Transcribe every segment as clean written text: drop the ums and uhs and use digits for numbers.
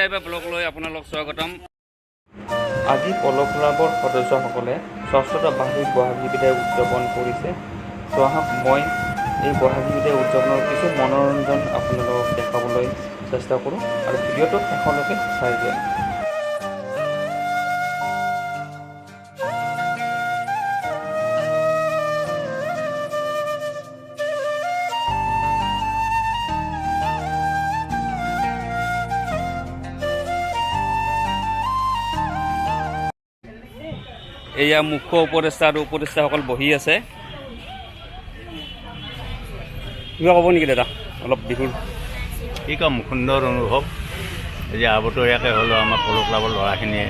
লাইভা ব্লগলৈ আপোনালোক স্বাগতম। আজি পল ক্লাবৰ সদস্যসকলে ষষ্ঠ বাৰ্ষিক বহাগী বিদায় উদযাপন কৰিছে। চ' আহক মই এই বহাগী বিদায় উদযাপনৰ কিছু মনোৰঞ্জন আপোনালোকক দেখাবলৈ চেষ্টা কৰোঁ আৰু ভিডিঅ'টো শেষলৈকে চাই যায়। এয়া মুখ্য উপদেষ্টা আৰু উপদেষ্টাসকল বহি আছে। কিবা ক'ব নেকি দাদা অলপ বিহুৰ? কি ক'ম, সুন্দৰ অনুভৱ। যে আবতৰীয়াকৈ হ'লেও আমাৰ পল ক্লাবৰ ল'ৰাখিনিয়ে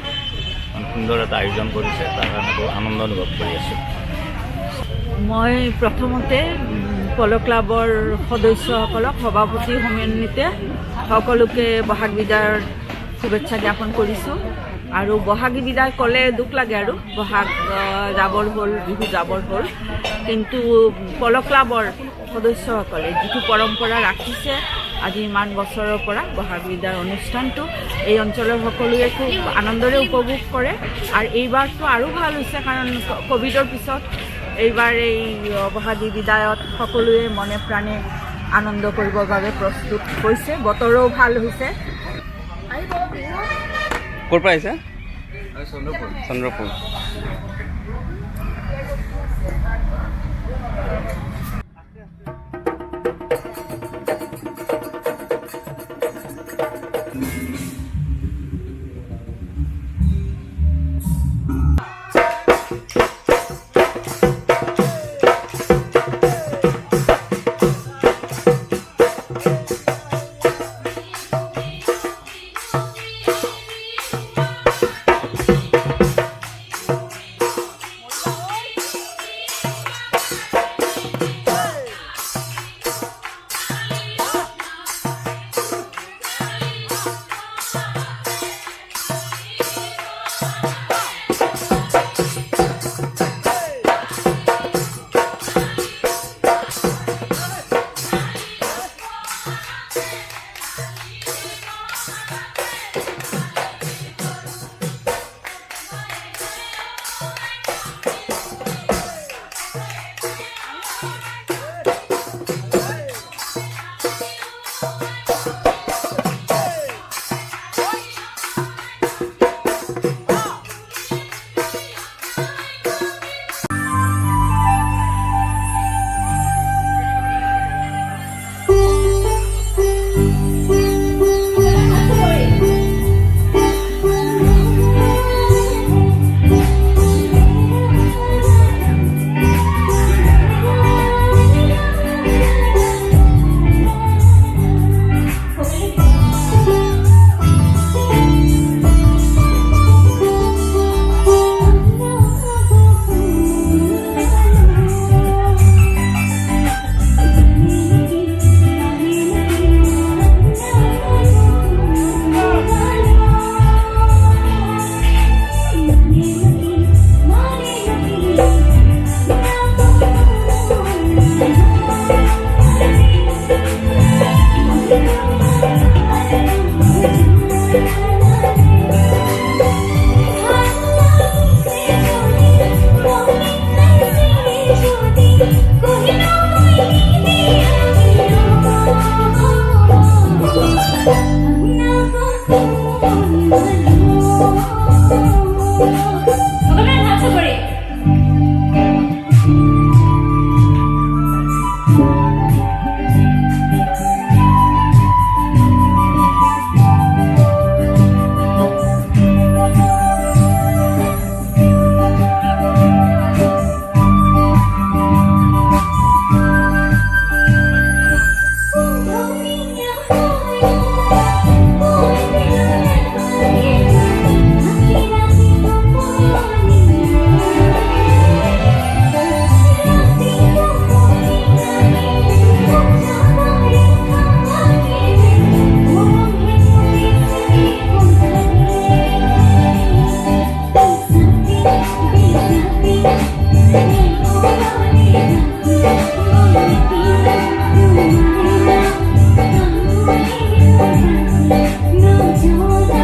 সুন্দৰ এটা আয়োজন কৰিছে, তাৰ কাৰণে বহুত আনন্দ অনুভৱ কৰি আছোঁ। মই প্ৰথমতে পল ক্লাবৰ সদস্যসকলক সভাপতি সমিতিতে সকলোকে বহাগ বিদায়ৰ শুভেচ্ছা জ্ঞাপন কৰিছোঁ। আৰু বহাগী বিদায় ক'লে দুখ লাগে, আৰু বহাগ যাবৰ হ'ল, বিহু যাবৰ হ'ল, কিন্তু পল ক্লাবৰ সদস্যসকলে যিটো পৰম্পৰা ৰাখিছে আজি ইমান বছৰৰ পৰা বহাগ বিদায়ৰ অনুষ্ঠানটো এই অঞ্চলৰ সকলোৱে খুব আনন্দৰে উপভোগ কৰে। আৰু এইবাৰটো আৰু ভাল হৈছে, কাৰণ ক'ভিডৰ পিছত এইবাৰ এই বহাগী বিদায়ত সকলোৱে মনে প্ৰাণে আনন্দ কৰিবৰ বাবে প্ৰস্তুত হৈছে। বতৰো ভাল হৈছে। ক'ৰ পৰা আহিছে? চন্দ্ৰপুৰ। No,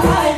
Bye.